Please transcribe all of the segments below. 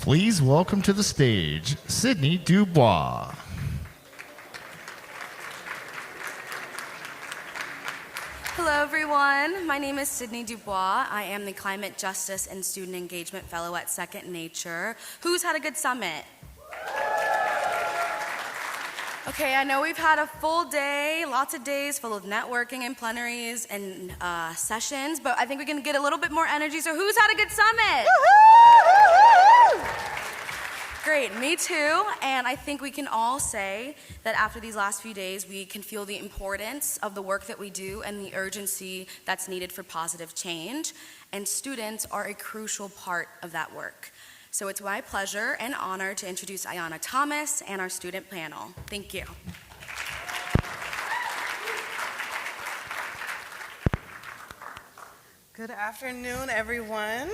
Please welcome to the stage, Sydney Dubois. Hello, everyone. My name is Sydney Dubois. I am the Climate Justice and Student Engagement Fellow at Second Nature. Who's had a good summit? Okay, I know we've had a full day, lots of days full of networking and plenaries and sessions, but I think we can get a little bit more energy. So who's had a good summit? Great, me too. And I think we can all say that after these last few days, we can feel the importance of the work that we do and the urgency that's needed for positive change. And students are a crucial part of that work. So it's my pleasure and honor to introduce Ayana Thomas and our student panel. Thank you. Good afternoon, everyone.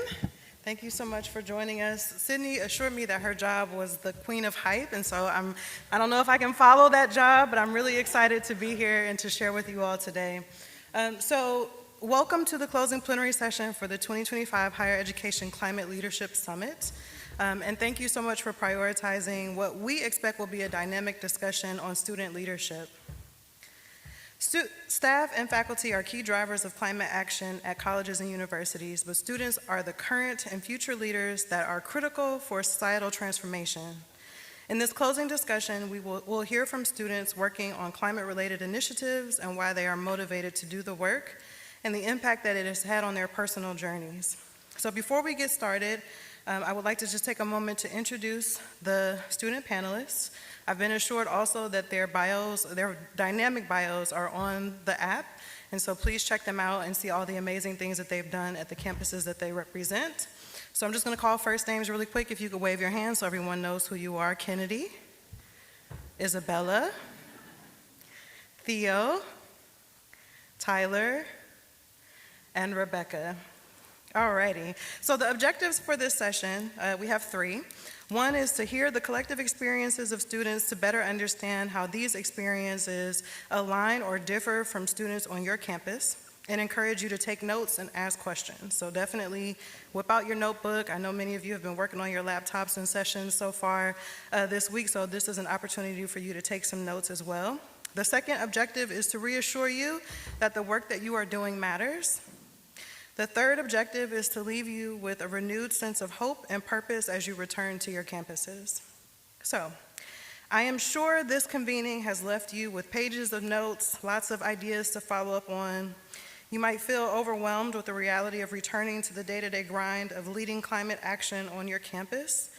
Thank you so much for joining us. Sydney assured me that her job was the queen of hype, and so I don't know if I can follow that job, but I'm really excited to be here and to share with you all today. Welcome to the closing plenary session for the 2025 Higher Education Climate Leadership Summit. And thank you so much for prioritizing what we expect will be a dynamic discussion on student leadership. Staff and faculty are key drivers of climate action at colleges and universities, but students are the current and future leaders that are critical for societal transformation. In this closing discussion, we'll hear from students working on climate-related initiatives and why they are motivated to do the work and the impact that it has had on their personal journeys. So before we get started, I would like to just take a moment to introduce the student panelists. I've been assured also that their dynamic bios are on the app, and so please check them out and see all the amazing things that they've done at the campuses that they represent. So I'm just gonna call first names really quick. If you could wave your hand so everyone knows who you are. Kennedy, Isabella, Theo, Tyler, and Rebecca. Alrighty, so the objectives for this session, we have three. One is to hear the collective experiences of students to better understand how these experiences align or differ from students on your campus, and encourage you to take notes and ask questions. So definitely whip out your notebook. I know many of you have been working on your laptops in sessions so far this week, so this is an opportunity for you to take some notes as well. The second objective is to reassure you that the work that you are doing matters. The third objective is to leave you with a renewed sense of hope and purpose as you return to your campuses. So, I am sure this convening has left you with pages of notes, lots of ideas to follow up on. You might feel overwhelmed with the reality of returning to the day-to-day grind of leading climate action on your campus.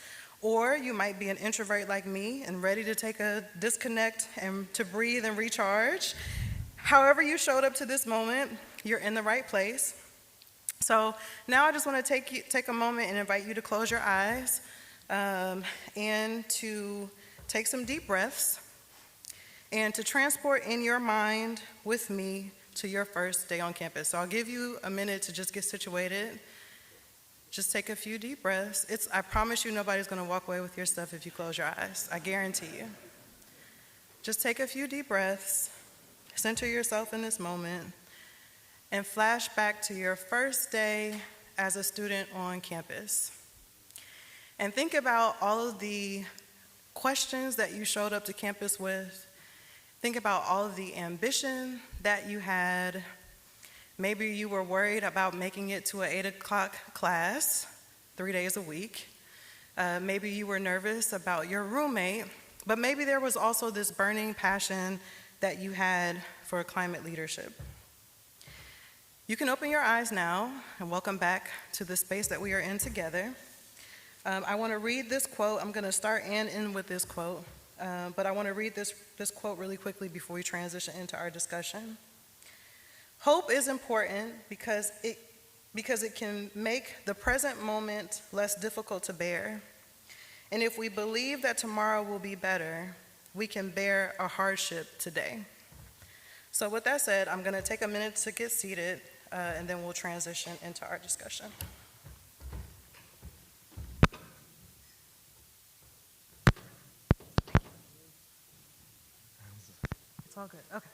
Or you might be an introvert like me and ready to take a disconnect and to breathe and recharge. However you showed up to this moment, you're in the right place. So now I just want to take a moment and invite you to close your eyes and to take some deep breaths and to transport in your mind with me to your first day on campus. So I'll give you a minute to just get situated. Just take a few deep breaths. I promise you nobody's going to walk away with your stuff if you close your eyes. I guarantee you. Just take a few deep breaths, center yourself in this moment, and flash back to your first day as a student on campus. And think about all of the questions that you showed up to campus with. Think about all of the ambition that you had. Maybe you were worried about making it to an 8 o'clock class 3 days a week. Maybe you were nervous about your roommate, but maybe there was also this burning passion that you had for climate leadership. You can open your eyes now and welcome back to the space that we are in together. I want to read this quote. I'm going to start and end with this quote, but I want to read this quote really quickly before we transition into our discussion. Hope is important because it can make the present moment less difficult to bear. And if we believe that tomorrow will be better, we can bear a hardship today. So with that said, I'm going to take a minute to get seated, and then we'll transition into our discussion. It's all good. Okay.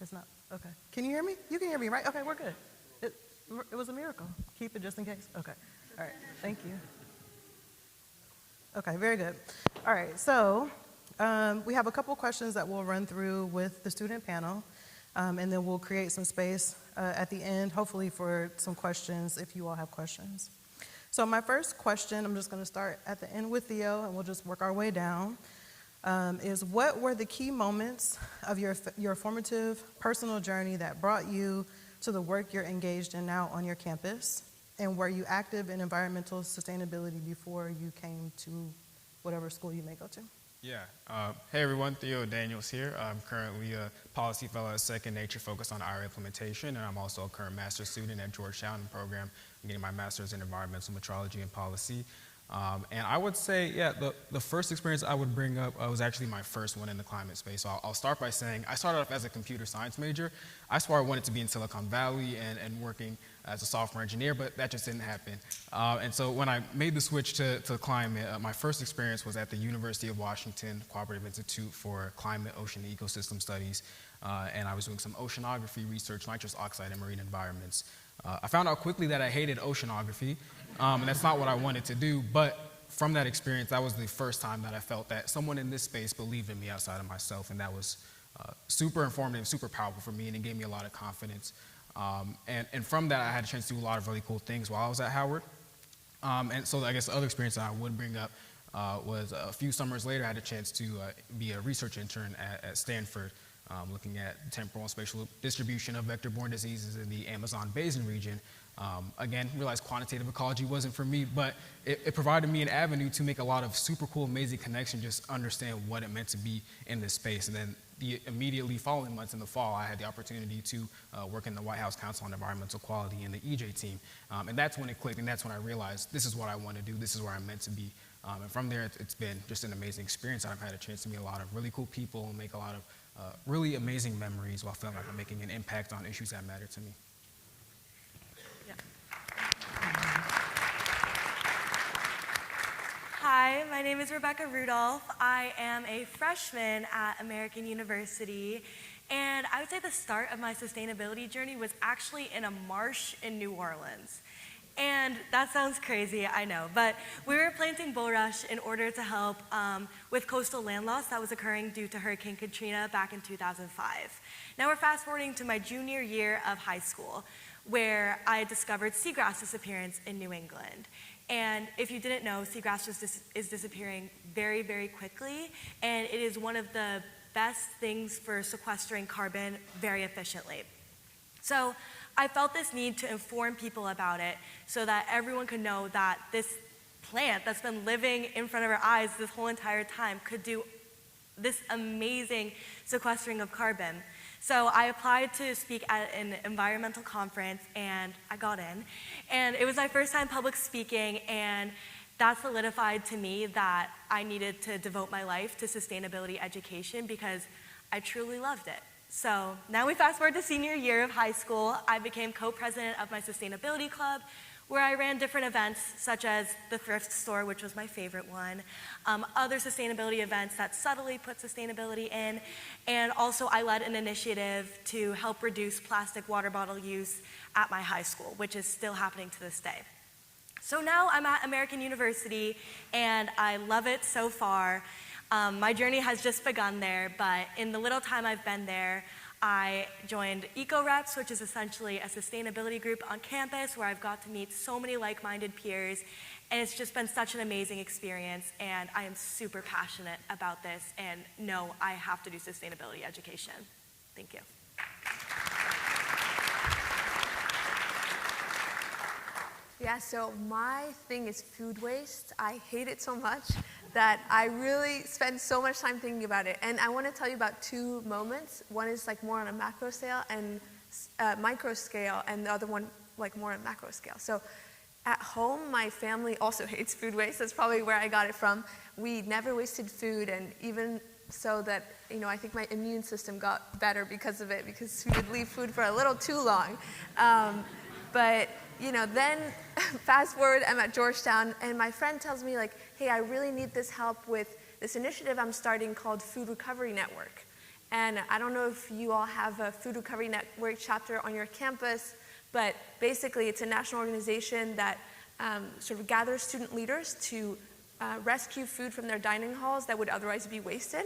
It's not, okay. Can you hear me? You can hear me, right? Okay, we're good. It was a miracle. Keep it just in case. Okay, all right, thank you. Okay, very good. All right, so we have a couple questions that we'll run through with the student panel, and then we'll create some space at the end, hopefully for some questions if you all have questions. So my first question, I'm just going to start at the end with Theo, and we'll just work our way down, is what were the key moments of your formative personal journey that brought you to the work you're engaged in now on your campus? And were you active in environmental sustainability before you came to whatever school you may go to? Yeah. Hey, everyone. Theo Daniels here. I'm currently a policy fellow at Second Nature focused on IRA implementation, and I'm also a current master's student at Georgetown program. I'm getting my master's in environmental metrology and policy. And I would say, yeah, the first experience I would bring up was actually my first one in the climate space. So I'll start by saying I started off as a computer science major. I swore I wanted to be in Silicon Valley and working as a software engineer, but that just didn't happen. And so when I made the switch to climate, my first experience was at the University of Washington Cooperative Institute for Climate, Ocean, and Ecosystem Studies. And I was doing some oceanography research, nitrous oxide, and marine environments. I found out quickly that I hated oceanography, and that's not what I wanted to do, but from that experience, that was the first time that I felt that someone in this space believed in me outside of myself, and that was super informative, super powerful for me, and it gave me a lot of confidence. And from that, I had a chance to do a lot of really cool things while I was at Howard. And so I guess the other experience that I would bring up was a few summers later, I had a chance to be a research intern at Stanford, looking at temporal and spatial distribution of vector-borne diseases in the Amazon basin region. Again, realized quantitative ecology wasn't for me, but it provided me an avenue to make a lot of super cool, amazing connections, just understand what it meant to be in this space. And then the immediately following months in the fall, I had the opportunity to work in the White House Council on Environmental Quality in the EJ team. And that's when it clicked, and that's when I realized this is what I want to do, this is where I'm meant to be. And from there, it's been just an amazing experience. I've had a chance to meet a lot of really cool people and make a lot of really amazing memories while feeling like I'm making an impact on issues that matter to me. Hi, my name is Rudolph. I am a freshman at American University, and I would say the start of my sustainability journey was actually in a marsh in New Orleans. And that sounds crazy, I know, but we were planting bulrush in order to help with coastal land loss that was occurring due to Hurricane Katrina back in 2005. Now we're fast forwarding to my junior year of high school, where I discovered seagrass disappearance in New England. And if you didn't know, seagrass is disappearing very, very quickly, and it is one of the best things for sequestering carbon very efficiently. So I felt this need to inform people about it so that everyone could know that this plant that's been living in front of our eyes this whole entire time could do this amazing sequestering of carbon. So I applied to speak at an environmental conference, and I got in. And it was my first time public speaking, and that solidified to me that I needed to devote my life to sustainability education because I truly loved it. So now we fast forward to senior year of high school. I became co-president of my sustainability club, where I ran different events such as the thrift store, which was my favorite one, other sustainability events that subtly put sustainability in, and also I led an initiative to help reduce plastic water bottle use at my high school, which is still happening to this day. So now I'm at American University, and I love it so far. My journey has just begun there, but in the little time I've been there, I joined EcoReps, which is essentially a sustainability group on campus where I've got to meet so many like-minded peers, and it's just been such an amazing experience, and I am super passionate about this, and know I have to do sustainability education. Thank you. Yeah, so my thing is food waste. I hate it so much that I really spend so much time thinking about it. And I want to tell you about two moments. One is like more on a macro scale and micro scale, and the other one like more on a macro scale. So at home, my family also hates food waste. That's probably where I got it from. We never wasted food, and even so that, I think my immune system got better because of it, because we would leave food for a little too long. But then fast forward, I'm at Georgetown, and my friend tells me, like, hey, I really need this help with this initiative I'm starting called Food Recovery Network. And I don't know if you all have a Food Recovery Network chapter on your campus, but basically it's a national organization that sort of gathers student leaders to rescue food from their dining halls that would otherwise be wasted.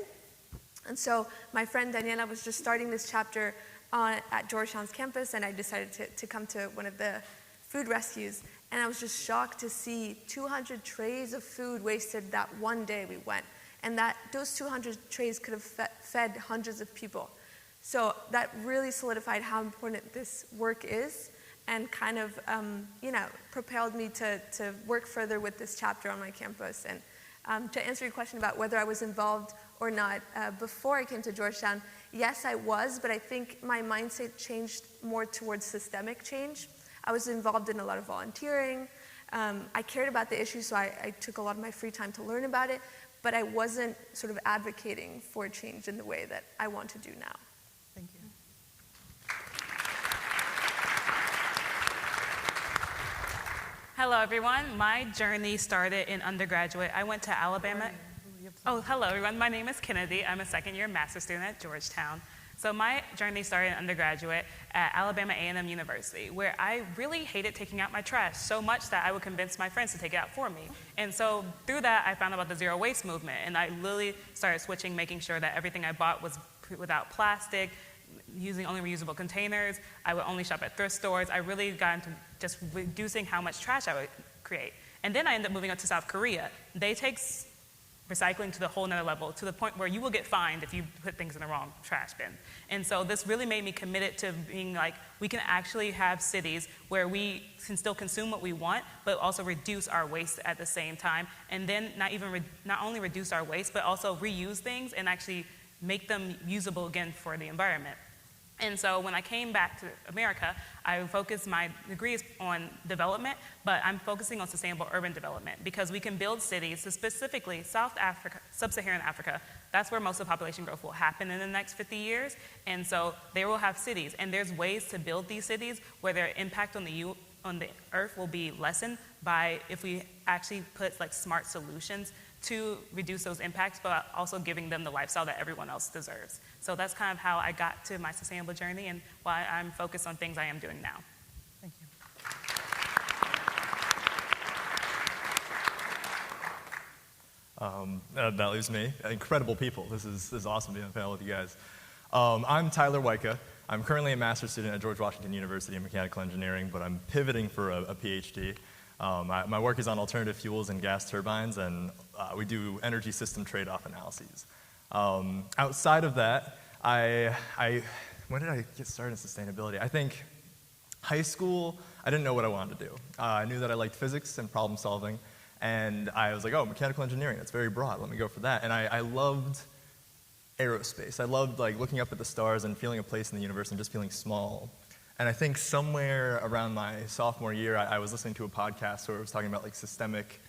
And so my friend Daniela was just starting this chapter at Georgetown's campus, and I decided to come to one of the food rescues. And I was just shocked to see 200 trays of food wasted that one day we went. And those 200 trays could have fed hundreds of people. So that really solidified how important this work is, and kind of, propelled me to work further with this chapter on my campus. And to answer your question about whether I was involved or not, before I came to Georgetown, yes, I was, but I think my mindset changed more towards systemic change. I was involved in a lot of volunteering. I cared about the issue, so I took a lot of my free time to learn about it, but I wasn't sort of advocating for change in the way that I want to do now. Thank you. Hello, everyone. My journey started in undergraduate. I went to Alabama. Oh, hello, everyone. My name is Kennedy. I'm a second-year master's student at Georgetown. So my journey started in undergraduate at Alabama A&M University, where I really hated taking out my trash so much that I would convince my friends to take it out for me. And so through that, I found out about the zero waste movement, and I literally started switching, making sure that everything I bought was without plastic, using only reusable containers. I would only shop at thrift stores. I really got into just reducing how much trash I would create. And then I ended up moving up to South Korea. They take recycling to the whole nother level, to the point where you will get fined if you put things in the wrong trash bin. And so this really made me committed to being like, we can actually have cities where we can still consume what we want, but also reduce our waste at the same time. And then not only reduce our waste, but also reuse things and actually make them usable again for the environment. And so when I came back to America, I focused my degrees on development, but I'm focusing on sustainable urban development, because we can build cities, so specifically South Africa, Sub-Saharan Africa. That's where most of the population growth will happen in the next 50 years. And so they will have cities, and there's ways to build these cities where their impact on the earth will be lessened by if we actually put like smart solutions to reduce those impacts, but also giving them the lifestyle that everyone else deserves. So that's kind of how I got to my sustainable journey and why I'm focused on things I am doing now. Thank you. That leaves me. Incredible people. This is awesome to be on the panel with you guys. I'm Tyler Wyka. I'm currently a master's student at George Washington University in mechanical engineering, but I'm pivoting for a PhD. My work is on alternative fuels and gas turbines, and we do energy system trade-off analyses. Outside of that, when did I get started in sustainability? I think high school, I didn't know what I wanted to do. I knew that I liked physics and problem solving, and I was like, oh, mechanical engineering, that's very broad, let me go for that. And I loved aerospace. I loved like looking up at the stars and feeling a place in the universe and just feeling small. And I think somewhere around my sophomore year, I was listening to a podcast where it was talking about like systemic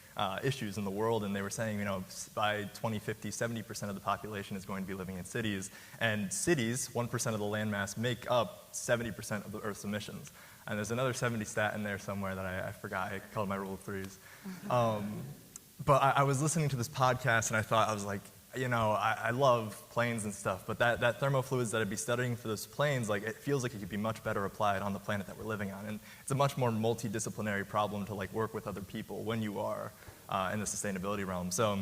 issues in the world, and they were saying, by 2050, 70% of the population is going to be living in cities, and cities, 1% of the landmass, make up 70% of the Earth's emissions. And there's another 70 stat in there somewhere that I forgot. I called my rule of threes. But I was listening to this podcast, and I was like, I love planes and stuff, but that thermofluids that I'd be studying for those planes, like, it feels like it could be much better applied on the planet that we're living on. And it's a much more multidisciplinary problem to like work with other people when you are in the sustainability realm. So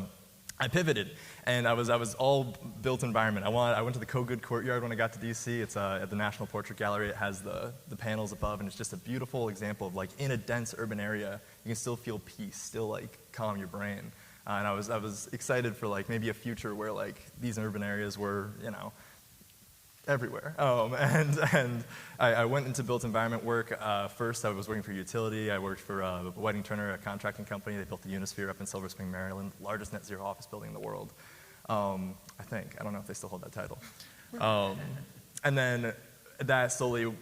I pivoted, and I was all built environment. I went to the Co-Good Courtyard when I got to DC. It's at the National Portrait Gallery. It has the panels above, and it's just a beautiful example of like in a dense urban area, you can still feel peace, still like calm your brain. And I was excited for like maybe a future where like these urban areas were, everywhere. And I went into built environment work. First, I was working for a utility. I worked for Whiting Turner, a contracting company. They built the Unisphere up in Silver Spring, Maryland, largest net zero office building in the world. I think. I don't know if they still hold that title. And then that slowly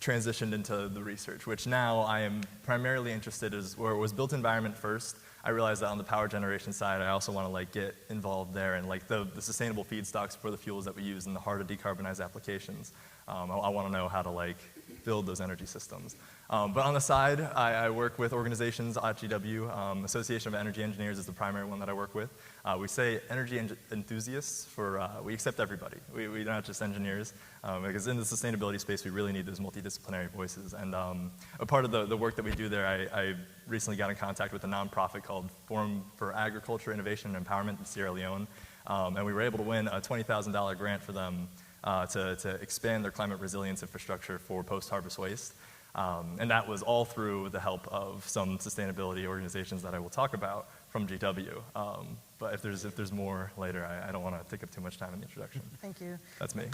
transitioned into the research, which now I am primarily interested in, where it was built environment first. I realized that on the power generation side, I also want to like get involved there and like the sustainable feedstocks for the fuels that we use in the hard to decarbonize applications. I want to know how to like build those energy systems. But on the side, I work with organizations at GW. Association of Energy Engineers is the primary one that I work with. We say energy enthusiasts for, we accept everybody. We're not just engineers, because in the sustainability space, we really need those multidisciplinary voices. And a part of the work that we do there, I recently got in contact with a nonprofit called Forum for Agriculture, Innovation, and Empowerment in Sierra Leone. And we were able to win a $20,000 grant for them to expand their climate resilience infrastructure for post-harvest waste. And that was all through the help of some sustainability organizations that I will talk about from GW. But if there's more later, I don't want to take up too much time in the introduction. Thank you. That's me.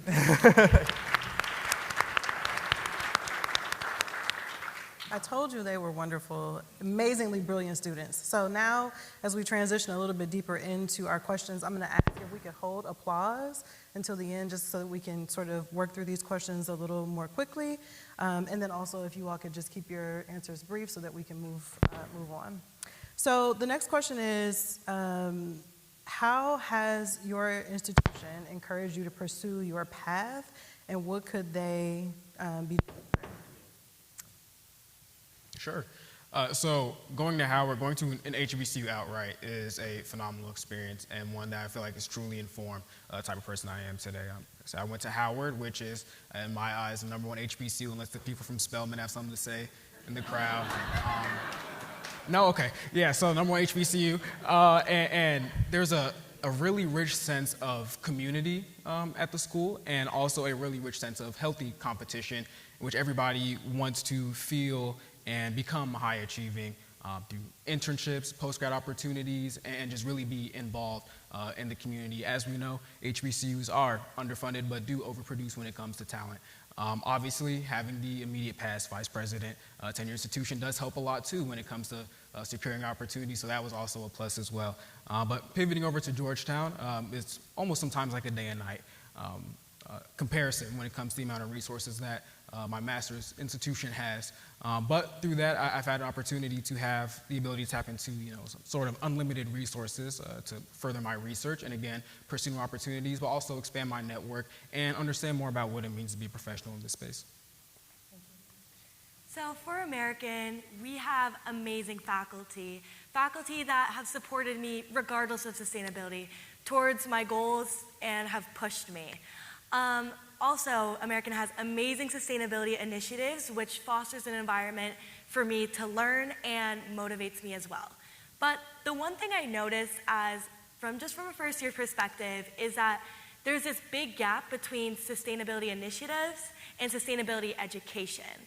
I told you they were wonderful, amazingly brilliant students. So now, as we transition a little bit deeper into our questions, I'm going to ask if we could hold applause until the end, just so that we can sort of work through these questions a little more quickly. And then also, if you all could just keep your answers brief so that we can move on. So the next question is, how has your institution encouraged you to pursue your path, and what could they be doing? Sure. So going to Howard, going to an HBCU outright is a phenomenal experience, and one that I feel like is truly informed the type of person I am today. So I went to Howard, which is, in my eyes, the #1 HBCU, unless the people from Spelman have something to say in the crowd. No, okay. Yeah, so #1 HBCU. And there's a really rich sense of community at the school, and also a really rich sense of healthy competition, in which everybody wants to feel and become high achieving through internships, post-grad opportunities, and just really be involved in the community. As we know, HBCUs are underfunded but do overproduce when it comes to talent. Obviously, having the immediate past vice president tenure institution does help a lot too when it comes to securing opportunities, so that was also a plus as well. But pivoting over to Georgetown, it's almost sometimes like a day and night comparison when it comes to the amount of resources that my master's institution has. But through that, I've had an opportunity to have the ability to tap into, some sort of unlimited resources to further my research and, again, pursue new opportunities, but also expand my network and understand more about what it means to be a professional in this space. So for American, we have amazing faculty that have supported me regardless of sustainability towards my goals and have pushed me. Also, American has amazing sustainability initiatives, which fosters an environment for me to learn and motivates me as well. But the one thing I noticed from a first year perspective is that there's this big gap between sustainability initiatives and sustainability education.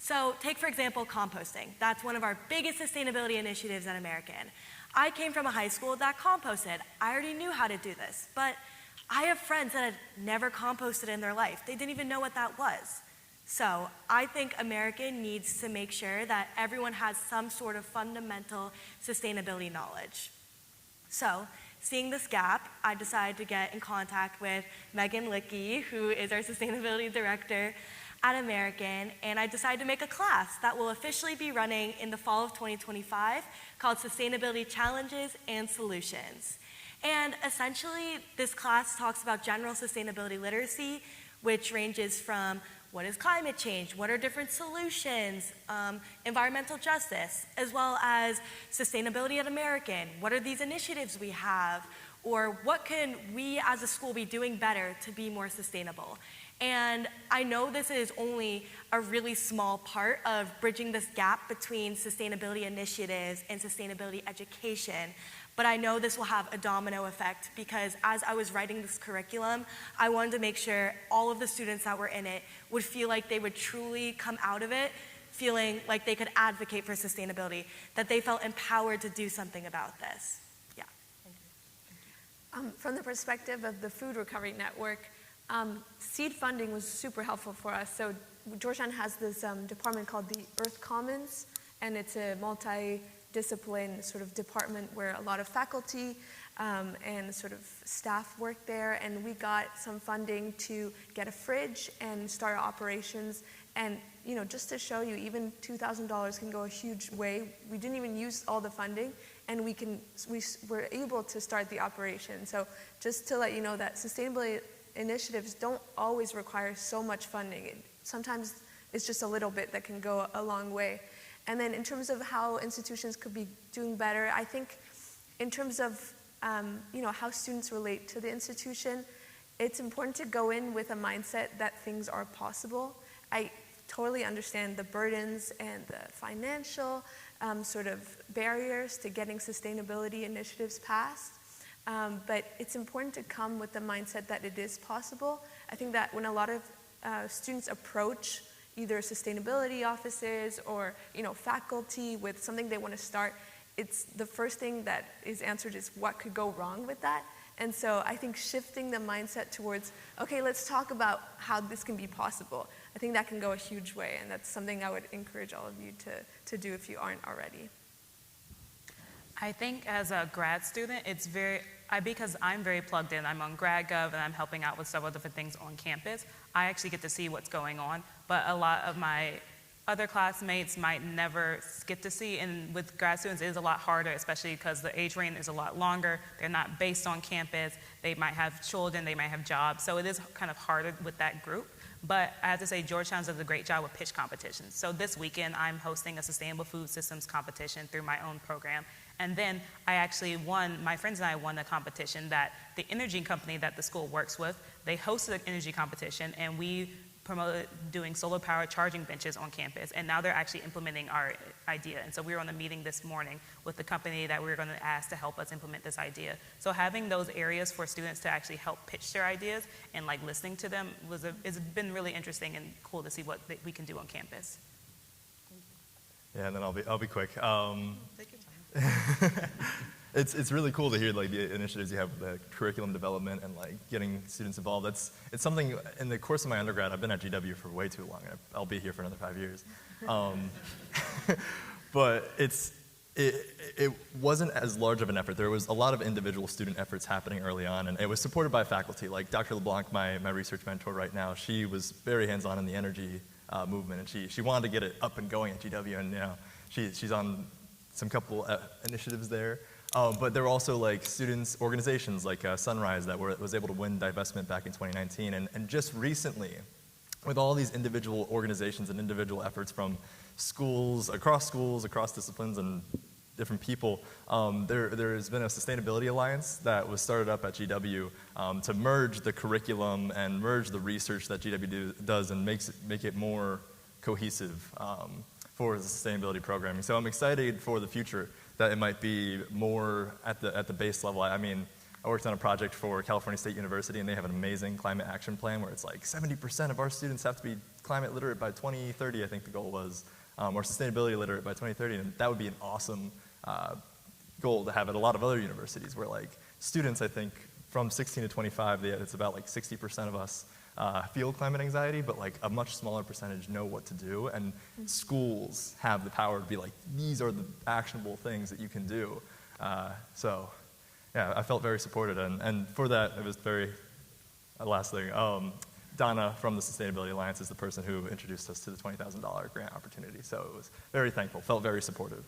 So take, for example, composting. That's one of our biggest sustainability initiatives at American. I came from a high school that composted. I already knew how to do this, but I have friends that had never composted in their life. They didn't even know what that was. So I think American needs to make sure that everyone has some sort of fundamental sustainability knowledge. So seeing this gap, I decided to get in contact with Megan Lickey, who is our sustainability director at American, and I decided to make a class that will officially be running in the fall of 2025 called Sustainability Challenges and Solutions. And essentially, this class talks about general sustainability literacy, which ranges from what is climate change, what are different solutions, environmental justice, as well as sustainability at American, what are these initiatives we have, or what can we as a school be doing better to be more sustainable. And I know this is only a really small part of bridging this gap between sustainability initiatives and sustainability education, but I know this will have a domino effect because as I was writing this curriculum, I wanted to make sure all of the students that were in it would feel like they would truly come out of it feeling like they could advocate for sustainability, that they felt empowered to do something about this. Yeah. From the perspective of the Food Recovery Network, seed funding was super helpful for us. So Georgetown has this department called the Earth Commons, and it's a multi-discipline sort of department where a lot of faculty and sort of staff work there, and we got some funding to get a fridge and start operations. And just to show you, even $2,000 can go a huge way. We didn't even use all the funding, and we were able to start the operation. So just to let you know that sustainability initiatives don't always require so much funding. Sometimes it's just a little bit that can go a long way. And then in terms of how institutions could be doing better, I think in terms of how students relate to the institution, it's important to go in with a mindset that things are possible. I totally understand the burdens and the financial sort of barriers to getting sustainability initiatives passed, but it's important to come with the mindset that it is possible. I think that when a lot of students approach either sustainability offices or faculty with something they want to start, it's the first thing that is answered is what could go wrong with that. And so I think shifting the mindset towards, okay, let's talk about how this can be possible. I think that can go a huge way, and that's something I would encourage all of you to do if you aren't already. I think as a grad student, it's because I'm very plugged in, I'm on GradGov and I'm helping out with several different things on campus, I actually get to see what's going on, but a lot of my other classmates might never get to see, and with grad students it is a lot harder, especially because the age range is a lot longer, they're not based on campus, they might have children, they might have jobs, so it is kind of harder with that group. But I have to say, Georgetown does a great job with pitch competitions. So this weekend, I'm hosting a sustainable food systems competition through my own program. And then I actually my friends and I won a competition that the energy company that the school works with, they hosted an energy competition, and we promoted doing solar powered charging benches on campus, and now they're actually implementing our idea. And so we were on a meeting this morning with the company that we were going to ask to help us implement this idea. So having those areas for students to actually help pitch their ideas and listening to them it's been really interesting and cool to see what we can do on campus. Yeah, and then I'll be quick. Take your time. It's really cool to hear the initiatives you have with the curriculum development and getting students involved. It's something in the course of my undergrad. I've been at GW for way too long. I'll be here for another 5 years. But it wasn't as large of an effort. There was a lot of individual student efforts happening early on, and it was supported by faculty. Like Dr. LeBlanc, my research mentor right now, she was very hands-on in the energy movement, and she wanted to get it up and going at GW, and she's on some couple initiatives there. But there were also students organizations like Sunrise that was able to win divestment back in 2019, and just recently, with all these individual organizations and individual efforts from schools, across disciplines, and different people, there has been a sustainability alliance that was started up at GW to merge the curriculum and merge the research that GW does and make it more cohesive for the sustainability programming. So I'm excited for the future that it might be more at the base level. I mean, I worked on a project for California State University, and they have an amazing climate action plan where it's 70% of our students have to be climate literate by 2030, I think the goal was, or sustainability literate by 2030, and that would be an awesome goal to have at a lot of other universities where students, I think, from 16 to 25, it's about 60% of us feel climate anxiety, but a much smaller percentage know what to do, and schools have the power to be these are the actionable things that you can do. So yeah, I felt very supported, and for that, it was last thing, Donna from the Sustainability Alliance is the person who introduced us to the $20,000 grant opportunity, so it was very thankful, felt very supported.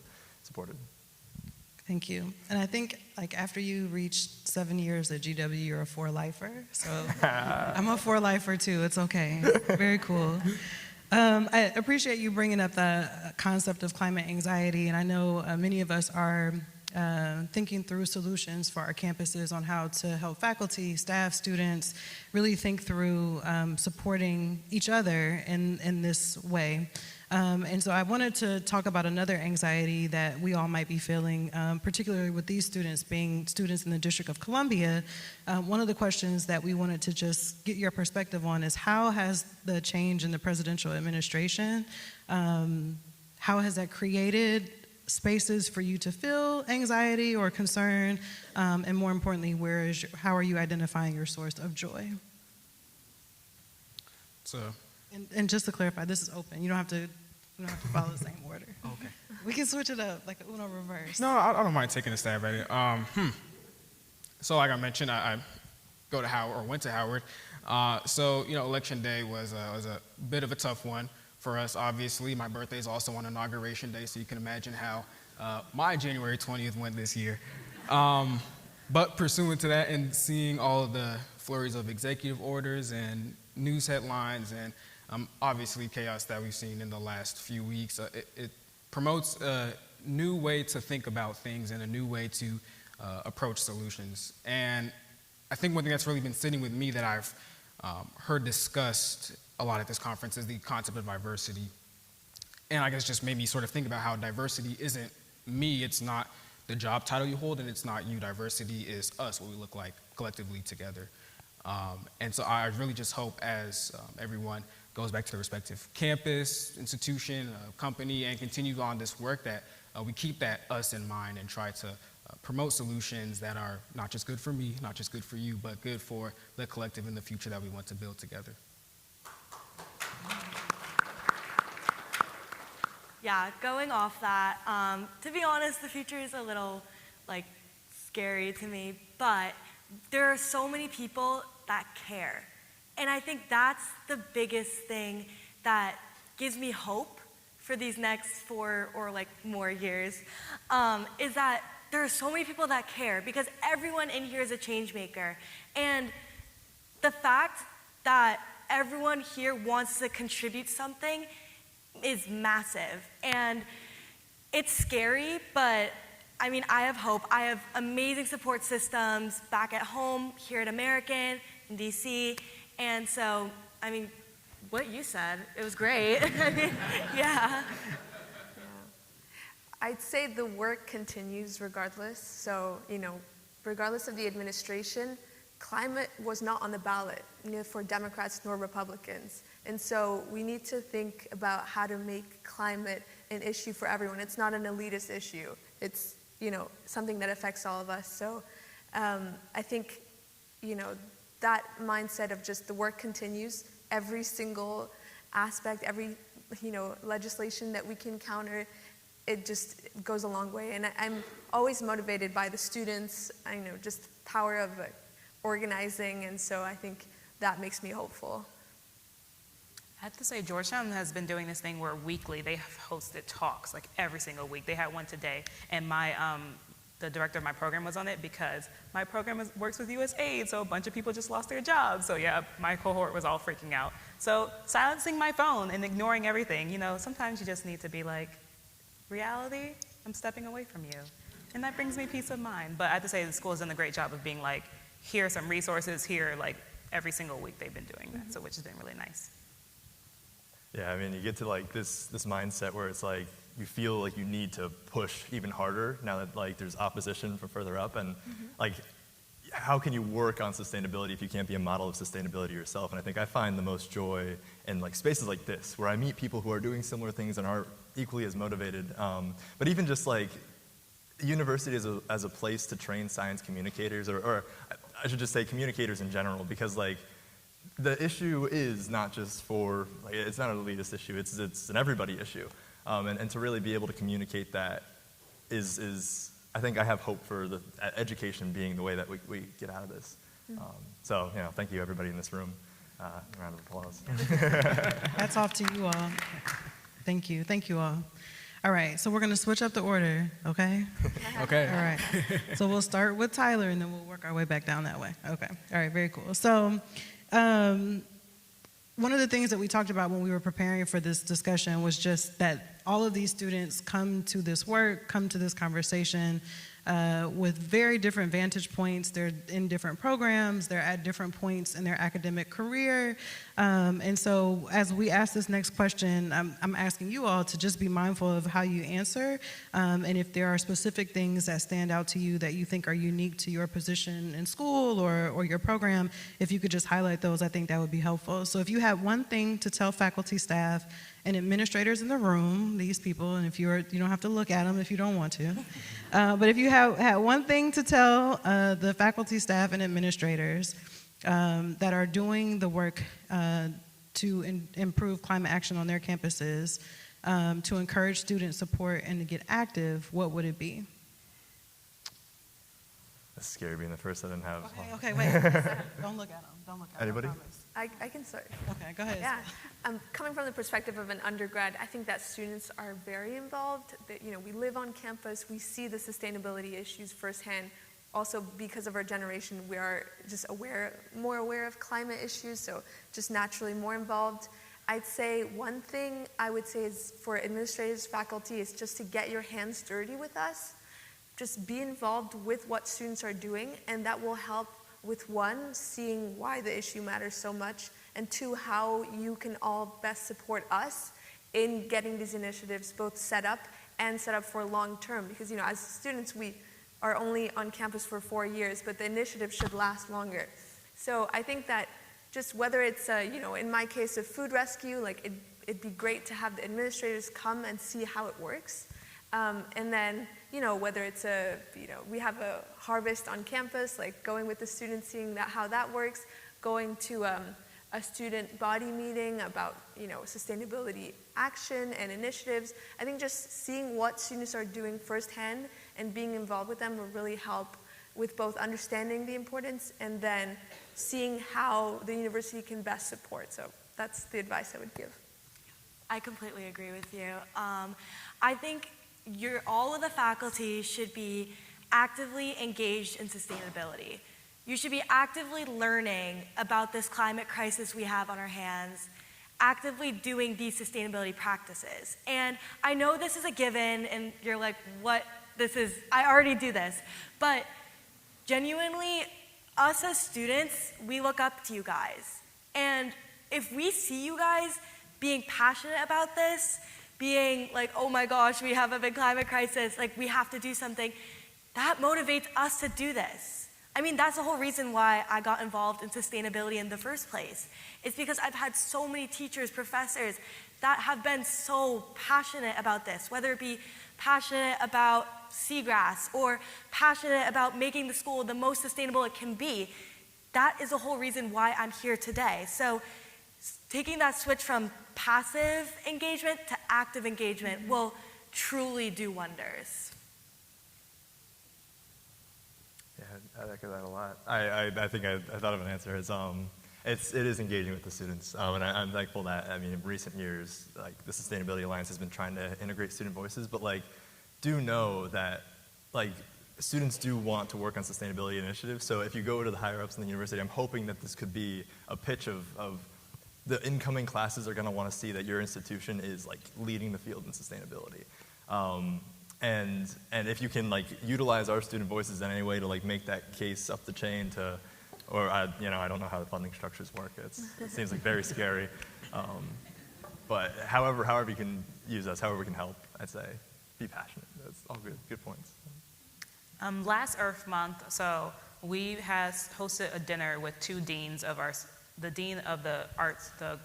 Thank you. And I think after you reached 7 years at GW, you're a 4-lifer. So I'm a 4-lifer too. It's okay. Very cool. I appreciate you bringing up the concept of climate anxiety. And I know many of us are thinking through solutions for our campuses on how to help faculty, staff, students really think through supporting each other in this way. And so I wanted to talk about another anxiety that we all might be feeling, particularly with these students being students in the District of Columbia. One of the questions that we wanted to just get your perspective on is how has the change in the presidential administration, how has that created spaces for you to feel anxiety or concern, and more importantly, how are you identifying your source of joy? So. And just to clarify, this is open. You don't have to follow the same order. Okay. We can switch it up, like a Uno reverse. No, I don't mind taking a stab at it. So like I mentioned, I go to Howard, or went to Howard. So Election Day was a bit of a tough one for us. Obviously, my birthday is also on Inauguration Day, so you can imagine how my January 20th went this year. But pursuant to that and seeing all of the flurries of executive orders and news headlines and Obviously, chaos that we've seen in the last few weeks, it promotes a new way to think about things and a new way to approach solutions. And I think one thing that's really been sitting with me that I've heard discussed a lot at this conference is the concept of diversity. And I guess just made me sort of think about how diversity isn't me, it's not the job title you hold, and it's not you. Diversity is us, what we look like collectively together. And so I really just hope as everyone goes back to their respective campus, institution, company, and continues on this work that we keep that us in mind and try to promote solutions that are not just good for me, not just good for you, but good for the collective and the future that we want to build together. Yeah, going off that, to be honest, the future is a little, scary to me, but there are so many people that care. And I think that's the biggest thing that gives me hope for these next 4 or more years, is that there are so many people that care, because everyone in here is a change maker. And the fact that everyone here wants to contribute something is massive. And it's scary, but I mean, I have hope. I have amazing support systems back at home, here at American, in DC. And so, I mean, what you said, it was great. I mean, yeah. I'd say the work continues regardless. So, regardless of the administration, climate was not on the ballot, for Democrats nor Republicans. And so we need to think about how to make climate an issue for everyone. It's not an elitist issue. It's, something that affects all of us. So I think, that mindset of just the work continues, every single aspect, every, legislation that we can counter, it just goes a long way. And I'm always motivated by the students, just the power of organizing, and so I think that makes me hopeful. I have to say, Georgetown has been doing this thing where weekly they have hosted talks, every single week. They had one today, and the director of my program was on it because my program works with USAID, so a bunch of people just lost their jobs. So yeah, my cohort was all freaking out. So silencing my phone and ignoring everything, sometimes you just need to be like, reality, I'm stepping away from you. And that brings me peace of mind. But I have to say, the school has done a great job of being like, here are some resources, here, every single week they've been doing that, so which has been really nice. Yeah, I mean, you get to this mindset where it's you feel like you need to push even harder now that there's opposition from further up, and how can you work on sustainability if you can't be a model of sustainability yourself? And I think I find the most joy in spaces like this, where I meet people who are doing similar things and are equally as motivated. But even just university as a place to train science communicators, or I should just say communicators in general, because the issue is not just for, it's not an elitist issue, it's an everybody issue. And to really be able to communicate that is I think I have hope for the education being the way that we get out of this. So, thank you everybody in this room. Round of applause. Hats off to you all. Thank you all. All right, so we're gonna switch up the order, okay? Okay. All right, so we'll start with Tyler and then we'll work our way back down that way. Okay, all right, very cool. So, one of the things that we talked about when we were preparing for this discussion was just that all of these students come to this work, come to this conversation with very different vantage points. They're in different programs, they're at different points in their academic career. And so as we ask this next question, I'm asking you all to just be mindful of how you answer. And if there are specific things that stand out to you that you think are unique to your position in school or your program, if you could just highlight those, I think that would be helpful. So if you had one thing to tell faculty, staff, and administrators in the room, these people, and if you don't have to look at them if you don't want to. But if you had one thing to tell the faculty, staff, and administrators that are doing the work to improve climate action on their campuses, to encourage student support and to get active, what would it be? It's scary being the first. I didn't have. Okay, wait. Don't look at them. Don't look at them. Anybody? I can start. Okay, go ahead. Yeah, coming from the perspective of an undergrad, I think that students are very involved. That, we live on campus, we see the sustainability issues firsthand. Also, because of our generation, we are just more aware of climate issues, so just naturally more involved. I'd say one thing I would say is for administrators, faculty, is just to get your hands dirty with us. Just be involved with what students are doing, and that will help with one, seeing why the issue matters so much, and two, how you can all best support us in getting these initiatives both set up and set up for long term. Because, as students, we are only on campus for 4 years, but the initiative should last longer. So I think that just whether it's, in my case, a food rescue, like it'd be great to have the administrators come and see how it works. And then, whether it's we have a harvest on campus, like going with the students, seeing how that works, going to a student body meeting about, sustainability action and initiatives. I think just seeing what students are doing firsthand and being involved with them will really help with both understanding the importance and then seeing how the university can best support. So that's the advice I would give. I completely agree with you. I think all of the faculty should be actively engaged in sustainability. You should be actively learning about this climate crisis we have on our hands, actively doing these sustainability practices. And I know this is a given, and you're like, what? I already do this. But genuinely, us as students, we look up to you guys. And if we see you guys being passionate about this, being like, oh my gosh, we have a big climate crisis, like we have to do something, that motivates us to do this. I mean, that's the whole reason why I got involved in sustainability in the first place. It's because I've had so many teachers, professors that have been so passionate about this, whether it be passionate about seagrass or passionate about making the school the most sustainable it can be. That is the whole reason why I'm here today. So taking that switch from passive engagement to active engagement will truly do wonders. Yeah, I echo that a lot. I think I thought of an answer. It is engaging with the students, and I'm thankful that, in recent years, like the Sustainability Alliance has been trying to integrate student voices, but do know that students do want to work on sustainability initiatives. So if you go to the higher ups in the university, I'm hoping that this could be a pitch of the incoming classes are going to want to see that your institution is leading the field in sustainability. And if you can utilize our student voices in any way to make that case up the chain I don't know how the funding structures work. It seems very scary. But however you can use us, however we can help, I'd say be passionate. That's all good points. Last Earth Month, so we hosted a dinner with two deans of the dean of the arts and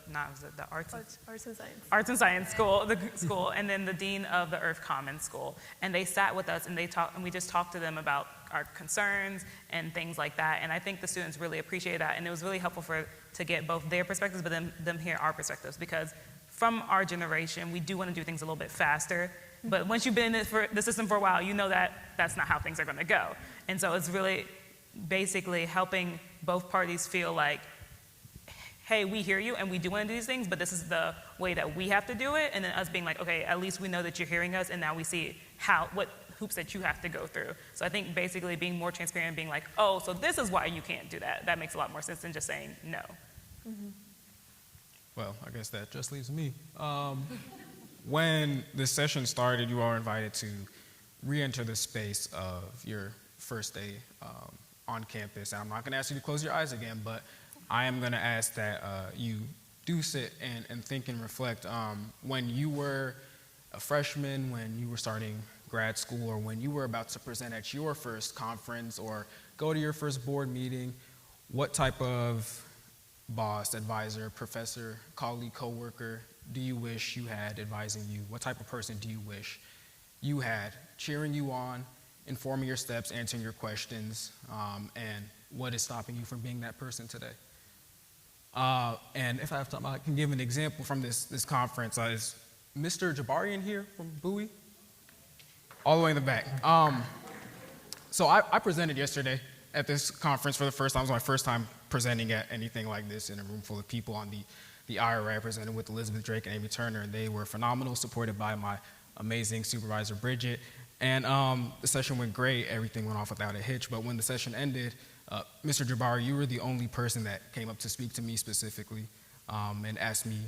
science school, and then the dean of the Earth Commons school, and they sat with us and we just talked to them about our concerns and things like that. And I think the students really appreciated that, and it was really helpful to get both their perspectives, but then them hear our perspectives, because from our generation, we do want to do things a little bit faster. But once you've been in the system for a while, you know that that's not how things are going to go. And so it's really basically helping both parties feel like, hey, we hear you and we do want to do these things, but this is the way that we have to do it. And then us being like, okay, at least we know that you're hearing us, and now we see what hoops that you have to go through. So I think basically being more transparent and being like, oh, so this is why you can't do that. That makes a lot more sense than just saying no. Mm-hmm. Well, I guess that just leaves me. When this session started, you are invited to re-enter the space of your first day on campus. And I'm not going to ask you to close your eyes again, but I am going to ask that you do sit and think and reflect. When you were a freshman, when you were starting grad school, or when you were about to present at your first conference or go to your first board meeting, what type of boss, advisor, professor, colleague, coworker do you wish you had advising you? What type of person do you wish you had cheering you on, informing your steps, answering your questions, and what is stopping you from being that person today? And if I have time, I can give an example from this conference. Is Mr. Jabarian here from Bowie? All the way in the back. So I presented yesterday at this conference for the first time. It was my first time presenting at anything like this in a room full of people on the IRA. I presented with Elizabeth Drake and Amy Turner, and they were phenomenal, supported by my amazing supervisor, Bridget. And the session went great. Everything went off without a hitch. But when the session ended, Mr. Jabari, you were the only person that came up to speak to me specifically and asked me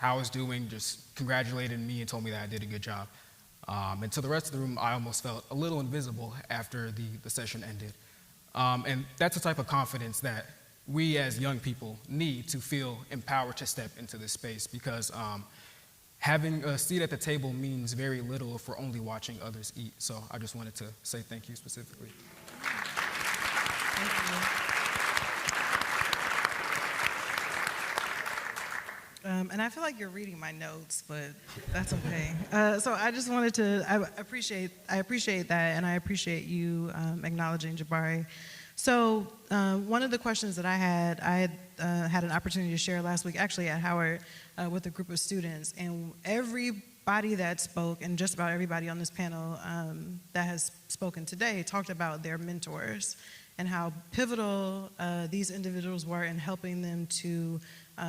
how I was doing, just congratulated me and told me that I did a good job. And to the rest of the room, I almost felt a little invisible after the session ended. And that's the type of confidence that we as young people need to feel empowered to step into this space, because having a seat at the table means very little if we're only watching others eat. So I just wanted to say thank you specifically. Thank you. And I feel like you're reading my notes, but that's okay. So I just wanted to, I appreciate that, and I appreciate you acknowledging Jabari. So one of the questions that I had had an opportunity to share last week, actually at Howard, with a group of students, and everybody that spoke, and just about everybody on this panel that has spoken today, talked about their mentors and how pivotal these individuals were in helping them to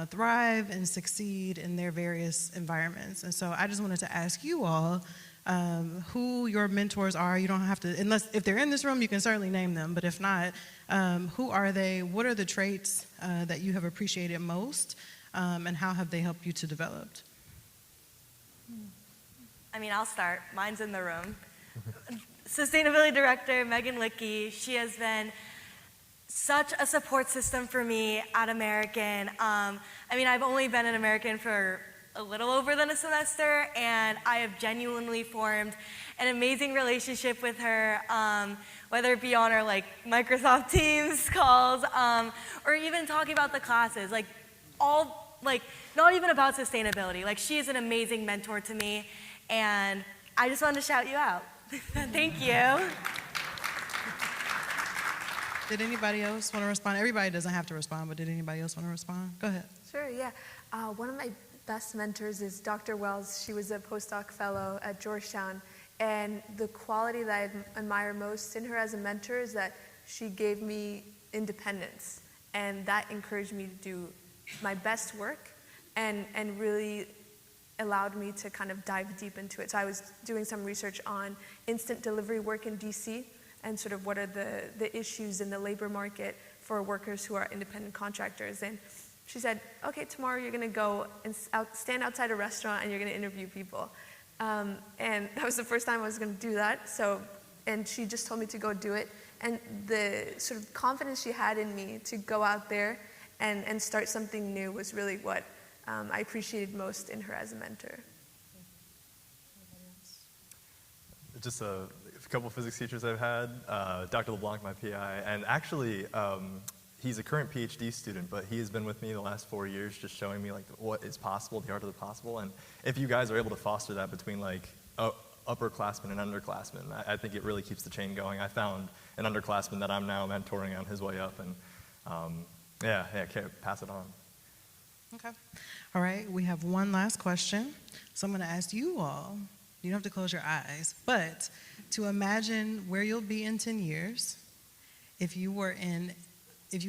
thrive and succeed in their various environments. And so I just wanted to ask you all who your mentors are. You don't have to, unless if they're in this room, you can certainly name them, but if not, who are they? What are the traits that you have appreciated most, and how have they helped you to develop? I mean, I'll start. Mine's in the room. Sustainability Director Megan Lickey, she has been such a support system for me at American. I mean, I've only been an American for a little over than a semester, and I have genuinely formed an amazing relationship with her, whether it be on our like Microsoft Teams calls, or even talking about the classes, like not even about sustainability. Like, she is an amazing mentor to me, and I just wanted to shout you out. Thank you. Did anybody else want to respond? Everybody doesn't have to respond, but did anybody else want to respond? Go ahead. Sure, yeah. One of my best mentors is Dr. Wells. She was a postdoc fellow at Georgetown, and the quality that I admire most in her as a mentor is that she gave me independence, and that encouraged me to do my best work and really allowed me to kind of dive deep into it. So I was doing some research on instant delivery work in DC and sort of what are the issues in the labor market for workers who are independent contractors. And she said, okay, tomorrow you're gonna go and stand outside a restaurant and you're gonna interview people. And that was the first time I was gonna do that. And she just told me to go do it. And the sort of confidence she had in me to go out there and start something new was really what I appreciated most in her as a mentor. Just a couple of physics teachers I've had, Dr. LeBlanc, my PI, and actually he's a current PhD student, but he has been with me the last 4 years just showing me like what is possible, the art of the possible, and if you guys are able to foster that between like upperclassmen and underclassmen, I think it really keeps the chain going. I found an underclassman that I'm now mentoring on his way up, and pass it on. Okay. All right, we have one last question. So I'm going to ask you all, you don't have to close your eyes, but to imagine where you'll be in 10 years if you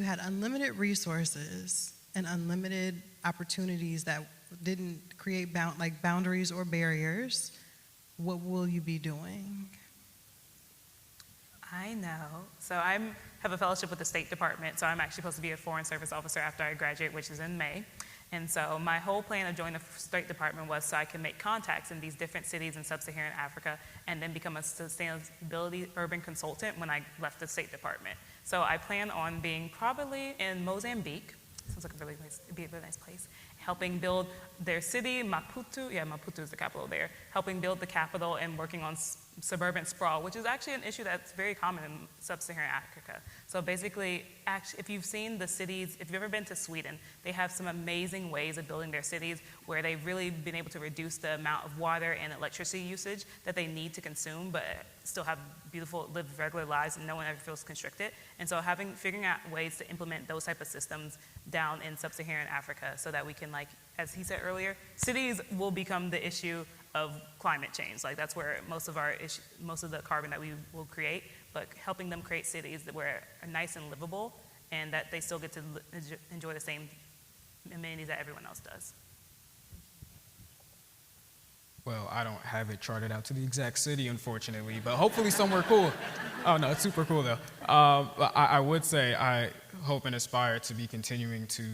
had unlimited resources and unlimited opportunities that didn't create boundaries or barriers, what will you be doing? I know. So I have a fellowship with the State Department, so I'm actually supposed to be a Foreign Service Officer after I graduate, which is in May. And so my whole plan of joining the State Department was so I could make contacts in these different cities in sub-Saharan Africa and then become a sustainability urban consultant when I left the State Department. So I plan on being probably in Mozambique. Sounds like it'd be a really nice place. Helping build their city, Maputo. Yeah, Maputo is the capital there. Helping build the capital and working on suburban sprawl, which is actually an issue that's very common in sub-Saharan Africa. So basically, if you've seen the cities, if you've ever been to Sweden, they have some amazing ways of building their cities where they've really been able to reduce the amount of water and electricity usage that they need to consume, but still have beautiful, live regular lives, and no one ever feels constricted. And so figuring out ways to implement those type of systems down in sub-Saharan Africa so that we can, like, as he said earlier, cities will become the issue of climate change. Like, that's where most of the carbon that we will create, but helping them create cities that are nice and livable and that they still get to enjoy the same amenities that everyone else does. Well, I don't have it charted out to the exact city, unfortunately, but hopefully somewhere cool. Oh, no, it's super cool, though. I would say I hope and aspire to be continuing to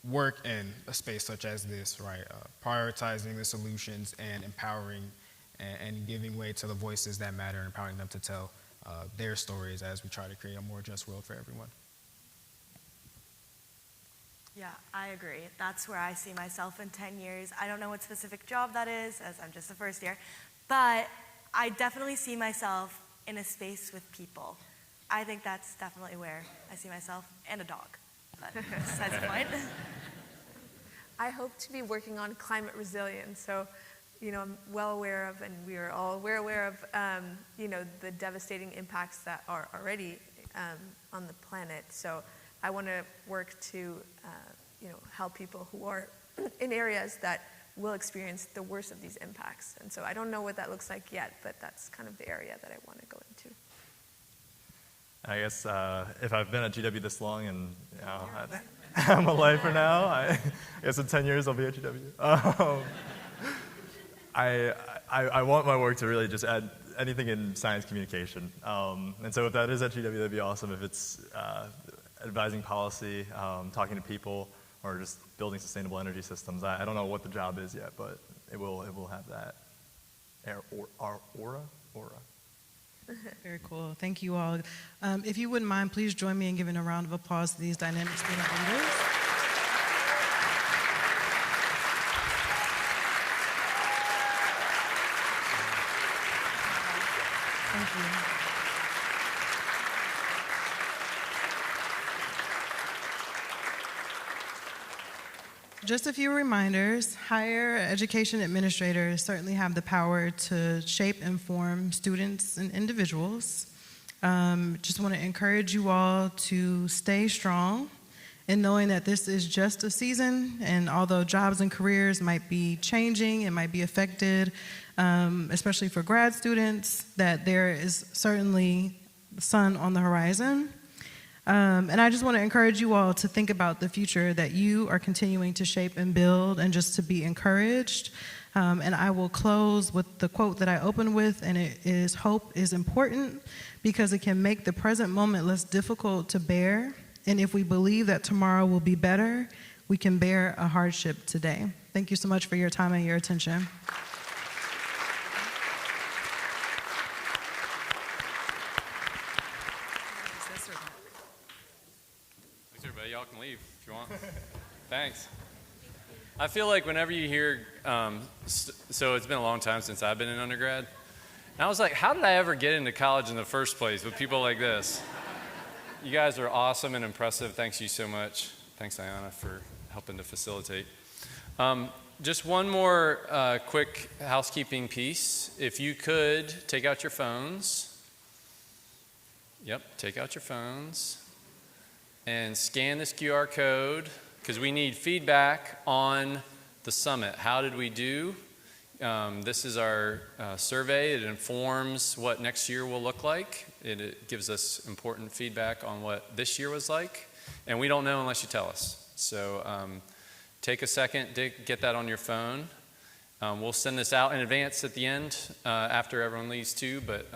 work in a space such as this, right? Prioritizing the solutions and empowering and giving way to the voices that matter, empowering them to tell their stories as we try to create a more just world for everyone. Yeah, I agree. That's where I see myself in 10 years. I don't know what specific job that is, as I'm just the first year, but I definitely see myself in a space with people. I think that's definitely where I see myself, and a dog, but besides the point. I hope to be working on climate resilience. So, I'm well aware of, and we're aware of, the devastating impacts that are already on the planet. So I want to work to, help people who are in areas that will experience the worst of these impacts. And so I don't know what that looks like yet, but that's kind of the area that I want to go into. I guess if I've been at GW this long and I'm a lifer now, I guess in 10 years I'll be at GW. I want my work to really just add anything in science communication. And so if that is at GW, that'd be awesome. If it's advising policy, talking to people, or just building sustainable energy systems. I don't know what the job is yet, but it will have that aura. Very cool. Thank you all. If you wouldn't mind, please join me in giving a round of applause to these dynamic student leaders. Thank you. Just a few reminders. Higher education administrators certainly have the power to shape and form students and individuals. Just want to encourage you all to stay strong in knowing that this is just a season, and although jobs and careers might be changing and might be affected, especially for grad students, that there is certainly sun on the horizon. And I just want to encourage you all to think about the future that you are continuing to shape and build, and just to be encouraged. And I will close with the quote that I opened with, and it is, "Hope is important because it can make the present moment less difficult to bear. And if we believe that tomorrow will be better, we can bear a hardship today." Thank you so much for your time and your attention. Y'all can leave if you want. Thanks. I feel like whenever you hear, so it's been a long time since I've been in undergrad, and I was like, how did I ever get into college in the first place with people like this? You guys are awesome and impressive. Thanks you so much. Thanks, Ayana, for helping to facilitate. Just one more quick housekeeping piece. If you could take out your phones. Yep, take out your phones. And scan this QR code, because we need feedback on the summit. How did we do? This is our survey. It informs what next year will look like. It gives us important feedback on what this year was like. And we don't know unless you tell us. So take a second to get that on your phone. We'll send this out in advance at the end after everyone leaves too, but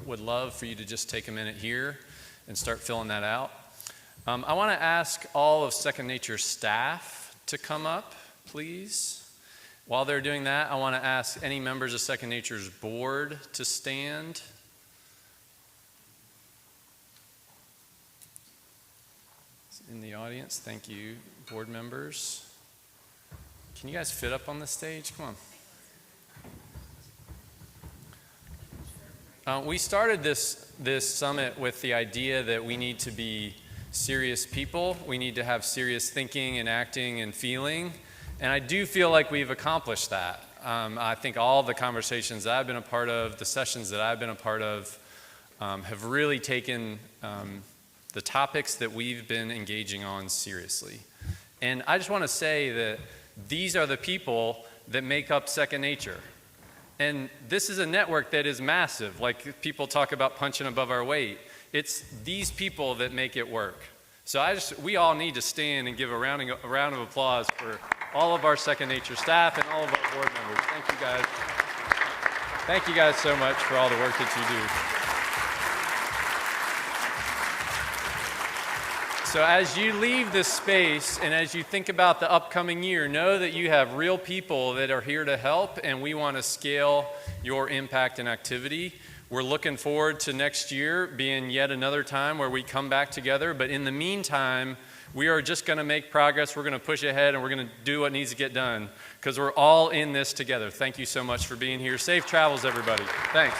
would love for you to just take a minute here and start filling that out. I want to ask all of Second Nature staff to come up, please. While they're doing that, I want to ask any members of Second Nature's board to stand. In the audience, thank you, board members. Can you guys fit up on the stage? Come on. We started this summit with the idea that we need to be serious people. We need to have serious thinking and acting and feeling. And I do feel like we've accomplished that. I think all the conversations that I've been a part of, the sessions that I've been a part of, have really taken the topics that we've been engaging on seriously. And I just want to say that these are the people that make up Second Nature. And this is a network that is massive. Like people talk about punching above our weight. It's these people that make it work. So we all need to stand and give a round of applause for all of our Second Nature staff and all of our board members. Thank you guys. Thank you guys so much for all the work that you do. So as you leave this space and as you think about the upcoming year, know that you have real people that are here to help, and we want to scale your impact and activity. We're looking forward to next year being yet another time where we come back together. But in the meantime, we are just going to make progress. We're going to push ahead, and we're going to do what needs to get done because we're all in this together. Thank you so much for being here. Safe travels, everybody. Thanks.